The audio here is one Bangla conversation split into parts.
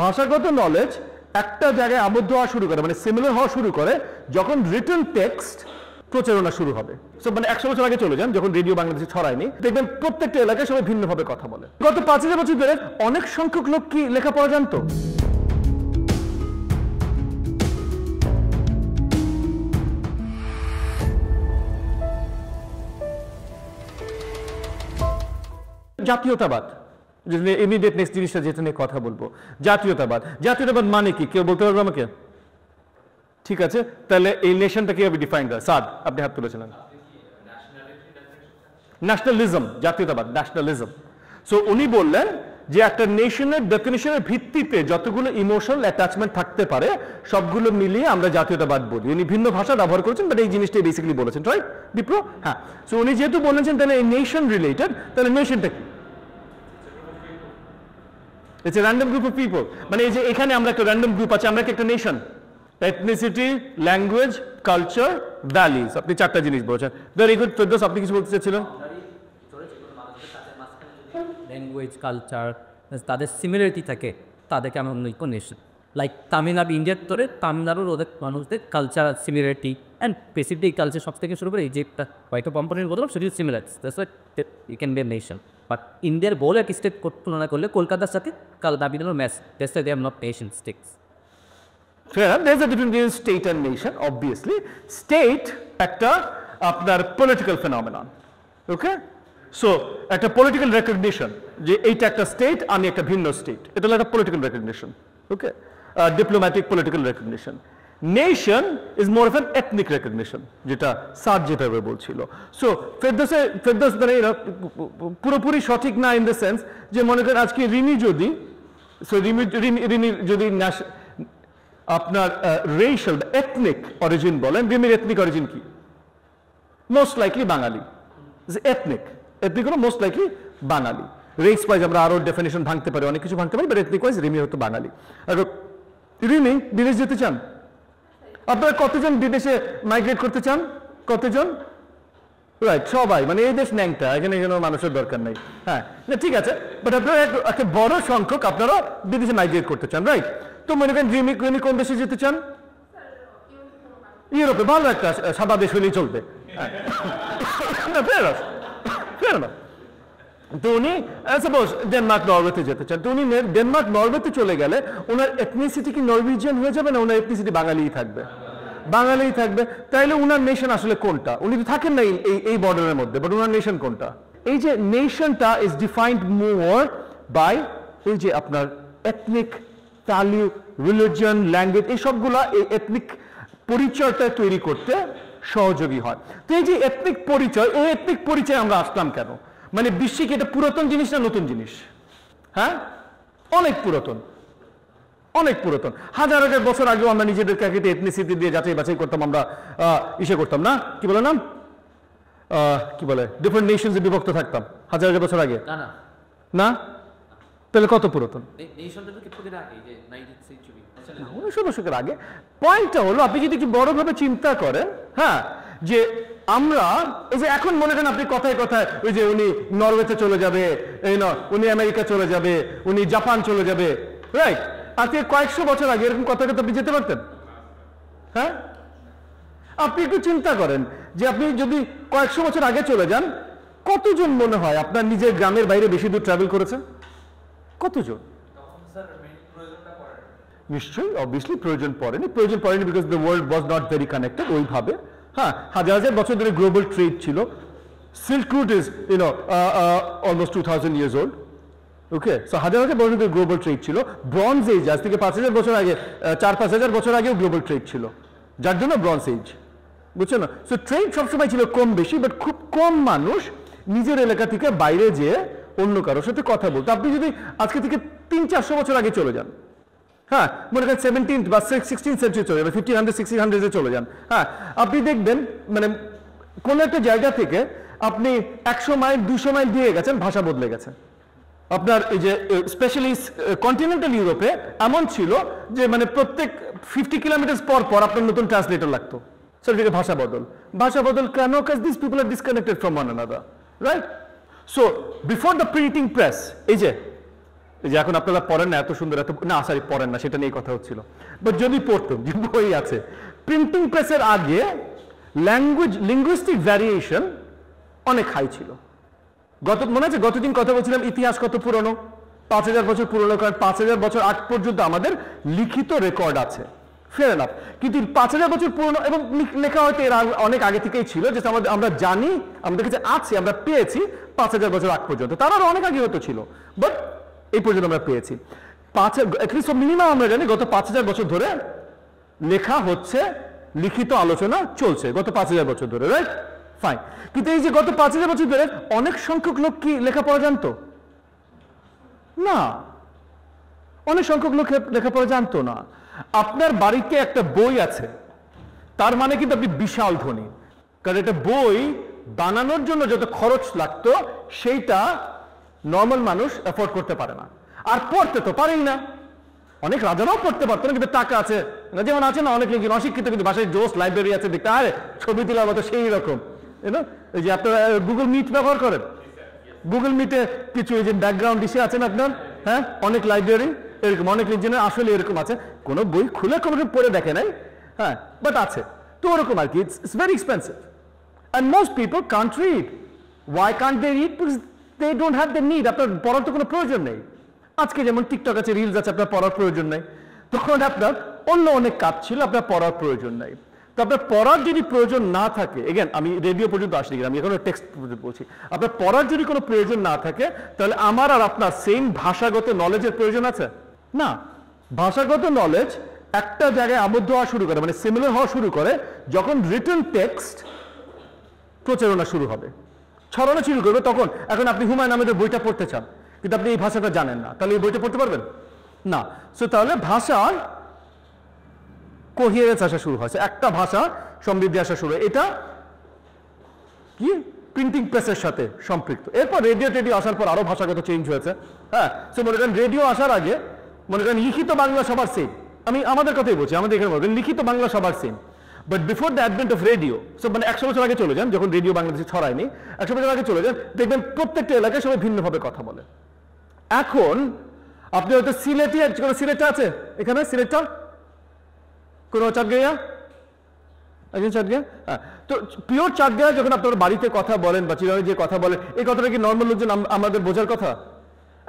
ভাষাগত নলেজ একটা জায়গায় আবদ্ধ হওয়া শুরু করে, মানে সিমিলার হওয়া শুরু করে যখন রিটেন টেক্সট প্রচারণা শুরু হবে। সো মানে 100 বছর আগে চলে যান, যখন রেডিও বাংলাদেশে ছড়ায়নি, দেখবেন প্রত্যেকটা এলাকায় সবাই ভিন্নভাবে কথা বলে। গত 5000 বছর ধরে অনেক সংখ্যক লোক কি লেখাপড়া জানতো? জাতীয়তাবাদ, ইমিডিয়েট নেক্সট জিনিসটা যেটা নিয়ে কথা বলবো, জাতীয়তাবাদ। জাতীয়তাবাদ মানে কি কেউ বলতে পারবে আমাকে? ঠিক আছে, তাহলে এই নেশনটা কিভাবে ডিফাইন করে? সাদ, আপনি হাত তুলেছিলেন। ন্যাশনালিজম, জাতীয়তাবাদ, ন্যাশনালিজম। সো উনি বললেন যে একটা নেশনের ডেফিনিশনের ভিত্তিতে যতগুলো ইমোশনাল অ্যাটাচমেন্ট থাকতে পারে সবগুলো মিলিয়ে আমরা জাতীয়তাবাদ বলি। উনি ভিন্ন ভাষা ব্যবহার করেছেন, বাট এই জিনিসটাই বেসিক্যালি বলেছেন, রাইট বিপ্র? হ্যাঁ। সো উনি যেহেতু বলেছেন তাহলে এই নেশন রিলেটেড, তাহলে নেশনটা কি? It's a random group of people. মানে এই যে এখানে আমরা একটা র্যান্ডম গ্রুপ আছে, আমরা কি একটা nation? Ethnicity, language, culture, valleys. আপনি চারটা জিনিস বলেছেন। Very good. ফেরদৌস, আপনি কিছু বলতে চাচ্ছিলেন? ল্যাঙ্গুয়েজ, কালচার, তাদের সিমিলারিটি থাকে, তাদেরকে আমরা নেশন। লাইক তামিলনাড়ু, ইন্ডিয়ার তোরে তামিলনাড়ুর ওদের মানুষদের culture similarity and specific culture সব থেকে শুরু করে এই যে কয়েকটা কম্পোনেন্ট বললাম সেটি similarities, that's what you can be a nation. But ইন্ডিয়ার বড় এক স্টেট তুলনা করলে কলকাতার সাথে তামিলনাড়ুর match, that's why they are not nation states. Fair enough. There's a difference between state and nation, obviously. State একটা আপনার পলিটিক্যাল ফেনোমেনন, ওকে? সো একটা পলিটিক্যাল রেকগনিশন যে এইটা একটা স্টেট, আমি একটা ভিন্ন স্টেট, এটা হলো একটা political recognition, okay? Diplomatic political recognition. Nation is more of an ethnic recognition, যেটা সাদ যেভাবে বলছিল। সো ফেরদৌস মানে পুরোপুরি সঠিক না ইন দ্য সেন্স যে মনে করেন আজকে রিমি যদি যদি আপনার রেশাল এথনিক অরিজিন বলেন, রিমির এথনিক অরিজিন কি? মোস্ট লাইকলি বাঙালি। এথনিক হলো মোস্ট লাইকলি বাঙালি। রেস ওয়াইজ আমরা আরো ডেফিনেশন ভাঙতে পারি, অনেক কিছু ভাঙতে পারি, বাট এথনিক ওয়াইজ রিমি হতো বাঙালি। আর রিমি বিদেশ যেতে চান? আপনারা কতজন বিদেশে মাইগ্রেট করতে চান? কতজন? রাইট, সবাই। মানে এই দেশ ন্যাংটা, এখানে কোনো মানুষের দরকার নেই। হ্যাঁ, ঠিক আছে, বাট আপনারা একটা বড় সংখ্যক আপনারা বিদেশে মাইগ্রেট করতে চান, রাইট? তো মনে করেন রিমি কোন দেশে যেতে চান? ইউরোপে। ভালো একটা সাদা দেশ হলেই চলবে। তো উনি সাপোজ ডেনমার্ক, নরওয়েতে যেতে চান, তো উনি ডেনমার্ক, নরওয়েতে চলে গেলে ওনার এথনিসিটি কি নরওয়েজিয়ান হয়ে যাবে না ওনার এথনিসিটি বাঙালিই থাকবে? বাঙালিই থাকবে। তাইলে উনার নেশন আসলে কোনটা? উনি তো থাকেন না এই বর্ডারের মধ্যে, বাট উনার নেশন কোনটা? এই যে নেশনটা ইজ ডিফাইন্ড মোর বাই এই যে আপনার এথনিক ভ্যালু, রিলিজিয়ন, ল্যাঙ্গুয়েজ, এই সবগুলা এই এথনিক পরিচয়টা তৈরি করতে সহযোগী হয়। তো এই যে এথনিক পরিচয়, এই এথনিক পরিচয় আমরা আসলাম কেন? মানে বিশ্বে কি এটা পুরাতন জিনিস না নতুন জিনিস? হ্যাঁ, অনেক পুরাতন, অনেক পুরাতন। হাজার হাজার বছর আগেও আমরা নিজেদেরকে এথনিসিটি দিয়ে যাচাই বাছাই করতাম, আমরা ইসে করতাম না, কি বলে নাম, কি বলে, ডিফারেন্ট নেশনসে বিভক্ত থাকতাম হাজার হাজার বছর আগে। না, তাহলে কত পুরাতন? 1900 দশকের আগে। পয়েন্টটা হলো আপনি যদি একটু বড়ভাবে চিন্তা করেন, হ্যাঁ, যে আমরা এই যে এখন মনে করেন আপনি কথায় কথায় ওই যে উনি নরওয়েতে চলে যাবে, এই না উনি আমেরিকা চলে যাবে, উনি জাপান চলে যাবে, রাইট? আজকে কয়েকশো বছর আগে এরকম কথা কথা আপনি যেতে পারতেন? হ্যাঁ, আপনি একটু চিন্তা করেন যে আপনি যদি কয়েকশো বছর আগে চলে যান, কতজন মনে হয় আপনার নিজের গ্রামের বাইরে বেশি দূর ট্রাভেল করেছে? কতজন? নিশ্চয়ই, অবভিয়াসলি প্রয়োজন পড়েনি। প্রয়োজন পড়েনি because the world was not very connected ওইভাবে। হ্যাঁ, হাজার হাজার বছর ধরে গ্লোবাল ট্রেড ছিল। Silk route is almost 2000 years old. Okay, so হাজার হাজার বছর ধরে গ্লোবাল ট্রেড ছিল। ব্রঞ্জ এজ, আজ থেকে 5000 বছর আগে, 4-5 বছর আগেও গ্লোবাল ট্রেড ছিল, যার জন্য ব্রঞ্জ এজ, বুঝছো না? সো ট্রেড সবসময় ছিল কম বেশি, বাট খুব কম মানুষ নিজের এলাকা থেকে বাইরে যেয়ে অন্য কারোর সাথে কথা বলতো। আপনি যদি আজকে থেকে 300-400 বছর আগে চলে যান, হ্যাঁ, মনে করেন 17th বা 16th সেঞ্চুরি চলে যাবে, 1500-1600 চলে যান, হ্যাঁ, আপনি দেখবেন মানে কোন একটা জায়গা থেকে আপনি 100 মাইল 200 মাইল দিয়ে গেছেন, ভাষা বদলে গেছে। আপনার এই যে স্পেশালি কন্টিনেন্টাল ইউরোপে এমন ছিল যে মানে প্রত্যেক 50 কিলোমিটার পর পর আপনার নতুন ট্রান্সলেটর লাগতো। সেটা ভাষা বদল। ভাষা বদল কেন? Cause this people are disconnected from one another, right? So before the printing press, এই যে যে এখন আপনারা পড়েন না এত সুন্দর, এত না সরি পড়েন না, সেটা নিয়ে কথা হচ্ছিল, বাট যদি পড়তেন যে বই আছে, প্রিন্টিং প্রেসের আগে লিঙ্গুইস্টিক ভ্যারিয়েশন অনেক হাই ছিল। মনে আছে গতদিন কথা বলছিলাম ইতিহাস কত পুরনো, 5000 বছর পুরনো, কারণ 5000 বছর আগ পর্যন্ত আমাদের লিখিত রেকর্ড আছে, ফেয়ার এনাফ। কিন্তু 5000 বছর পুরনো এবং লেখা হয়তো এর অনেক আগে থেকেই ছিল, যে আমরা জানি, আমাদের কাছে আছে, আমরা পেয়েছি 5000 বছর আগ পর্যন্ত, তার আরো অনেক আগে হয়তো ছিল, বাট এই পর্যন্ত আমরা পেয়েছি। মিনিমাম আমরা জানি গত 5000 বছর ধরে লেখা হচ্ছে, লিখিত আলোচনা চলছে গত 5000 বছর ধরে, রাইট? ফাইন। কিন্তু এই যে গত 5000 বছর ধরে অনেক সংখ্যক লোক কি লেখাপড়া জানতো? না, অনেক সংখ্যক লোক লেখাপড়া জানতো না। আপনার বাড়িতে একটা বই আছে, তার মানে কিন্তু আপনি বিশাল ধনী, কারণ একটা বই বানানোর জন্য যত খরচ লাগতো সেইটা নর্মাল মানুষ এফোর্ড করতে পারে না, আর পড়তে তো পারেই না। অনেক রাজারাও পড়তে পারতো না, কিন্তু টাকা আছে, যেমন আছে না অনেক লোক অশিক্ষিত কিন্তু বাসায় জোস লাইব্রেরি আছে, দেখতে আরে ছবি তোলার মতো সেই রকম। এই যে আপনারা গুগল মিট ব্যবহার করেন, গুগল মিটে কিছু এই যে ব্যাকগ্রাউন্ড ইসে আছেন আপনার, হ্যাঁ, অনেক লাইব্রেরি এরকম, অনেক ইঞ্জিনিয়ার আসলে এরকম আছে, কোনো বই খুলে কোনো পড়ে দেখে নাই, হ্যাঁ, বাট আছে তো ওরকম আর কি। It's very expensive and most people can't read. Why can't they read? Because they don't have the need. আপনার পড়ার তো কোনো প্রয়োজন নেই। আজকে যেমন টিকটক আছে, রিলস আছে, আপনার পড়ার প্রয়োজন নেই, তখন আপনার অন্য অনেক কাজ ছিল, আপনার পড়ার প্রয়োজন নেই। তো আপনার পড়ার যদি প্রয়োজন না থাকে, এগেন আমি রেডিও পর্যন্ত আসি, আমি এখনো টেক্সট পর্যন্ত বলছি, আপনার পড়ার যদি কোনো প্রয়োজন না থাকে, তাহলে আমার আর আপনার সেম ভাষাগত নলেজের প্রয়োজন আছে না। ভাষাগত নলেজ একটা জায়গায় আবদ্ধ হওয়া শুরু করে, মানে সিমিলার হওয়া শুরু করে যখন রিটেন টেক্সট প্রচারণা শুরু হবে, ছড়ানো শুরু করবে, তখন। এখন আপনি হুমায়ুন আহমেদের বইটা পড়তে চান, কিন্তু আপনি এই ভাষাটা জানেন না, তাহলে এই বইটা পড়তে পারবেন না। সো তাহলে ভাষার কোহিয়ারেন্স আসা শুরু হয়েছে, একটা ভাষা সমৃদ্ধি আসা শুরু, এটা কি প্রিন্টিং প্রেসের সাথে সম্পৃক্ত। এরপর রেডিও টেডিও আসার পর আরো ভাষাগত চেঞ্জ হয়েছে, হ্যাঁ। সো মনে করেন রেডিও আসার আগে মনে করেন লিখিত বাংলা সবার সেম, আমি আমাদের কথাই বলছি, আমাদের এখানে বলবেন লিখিত বাংলা সবার same, but before the advent of radio, so মানে 100 বছর আগে চলে যান, যখন রেডিও বাংলাদেশে ছড়ায়নি, 100 বছর আগে চলে যান, দেখবেন প্রত্যেকটা এলাকায় সবাই ভিন্নভাবে কথা বলে। এখন আপনি হয়তো সিলেটি, কোনো সিলেটটা আছে এখানে, সিলেটটা কোনো চাটগাঁইয়া, একজন চাটগাঁইয়া, হ্যাঁ। তো পিওর চাটগাঁইয়া যখন আপনার বাড়িতে কথা বলেন বা চিরাঙে যে কথা বলেন, এই কথাটা কি নর্মাল লোকজন আমাদের বোঝার কথা?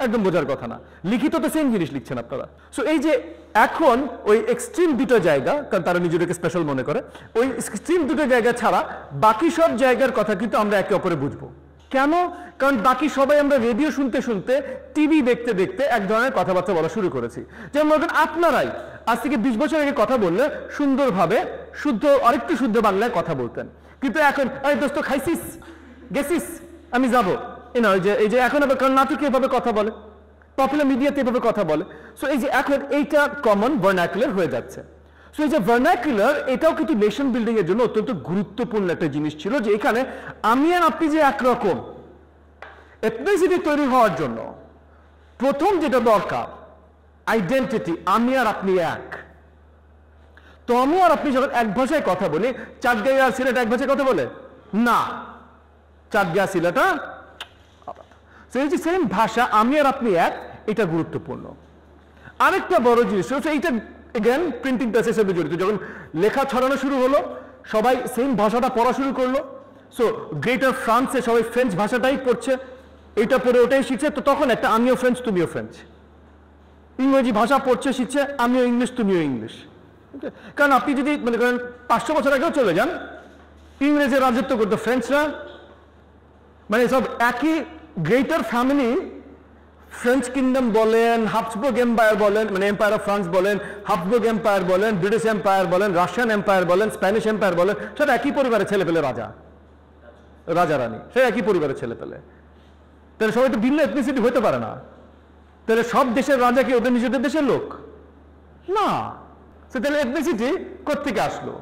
একদম বোঝার কথা না। লিখিত তো সেম জিনিস লিখছেন আপনারা। সো এই যে এখন ওই এক্সট্রিম দুটো জায়গা, কারণ তারা নিজেদেরকে স্পেশাল মনে করে, ওই এক্সট্রিম দুটো জায়গা ছাড়া বাকি সব জায়গার কথা কিন্তু আমরা একে অপরে বুঝবো। কেন? কারণ বাকি সবাই আমরা রেডিও শুনতে শুনতে, টিভি দেখতে দেখতে এক ধরনের কথাবার্তা বলা শুরু করেছি। যেমন মনে করেন আপনারাই আজ থেকে 20 বছর আগে কথা বললে সুন্দরভাবে শুদ্ধ, আরেকটু শুদ্ধ বাংলায় কথা বলতেন, কিন্তু এখন আরে দোস্ত খাইছিস, গেছিস, আমি যাবো, এই যে এখন আবার নাটক এভাবে কথা বলে, পপুলার মিডিয়াতে এভাবে কথা বলে। সো এই যে এখন এইটা কমন ভার্নাকুলার হয়ে যাচ্ছে। সো এই যে ভার্নাকুলার, এটাও কিন্তু নেশন বিল্ডিং এর জন্য অত্যন্ত গুরুত্বপূর্ণ একটা জিনিস ছিল, যে এখানে আমি আর আপনি যে একরকম, এথনিসিটি তৈরি হওয়ার জন্য প্রথম যেটা দরকার আইডেন্টিটি, আমি আর আপনি এক। তো আমি আর আপনি যখন এক ভাষায় কথা বলি, চাটগাঁইয়া আর সিলেট এক ভাষায় কথা বলে না, চাটগাঁইয়া সিলেটা সেম ভাষা, আমি আর আপনি এক, এটা গুরুত্বপূর্ণ। আরেকটা বড় জিনিস এইটা এগেন প্রিন্টিং প্রেসের সাথে জড়িত। যখন লেখা ছড়ানো শুরু হলো, সবাই সেম ভাষাটা পড়া শুরু করলো। সো গ্রেটার ফ্রান্সে সবাই ফ্রেঞ্চ ভাষাটাই পড়ছে, এটা পড়ে ওটাই শিখছে। তো তখন একটা আমিও ফ্রেঞ্চ তুমিও ফ্রেঞ্চ, ইংরেজি ভাষা পড়ছে শিখছে, আমিও ইংলিশ তুমিও ইংলিশ। কারণ আপনি যদি মনে করেন 500 বছর আগেও চলে যান, ইংরেজের রাজত্ব করতো ফ্রেঞ্চরা, মানে সব একই গ্রেটার ফ্যামিলি। ফ্রেঞ্চ কিংডম বলেন, হাবসবুর্গ এম্পায়ার বলেন, মানে এম্পায়ার অফ ফ্রান্স বলেন, হাবসবুর্গ এম্পায়ার বলেন, ব্রিটিশ এম্পায়ার বলেন, রাশিয়ান এম্পায়ার বলেন, স্প্যানিশ এম্পায়ার বলেন, সেটা একই পরিবারের ছেলে পেলে, রাজা রানী, সে একই পরিবারের ছেলে পেলে। তাহলে সবাই তো ভিন্ন এথনিসিটি হতে পারে না। তাহলে সব দেশের রাজা কি ওদের নিজেদের দেশের লোক না? তাহলে এথনিসিটি কোত্থেকে আসলো?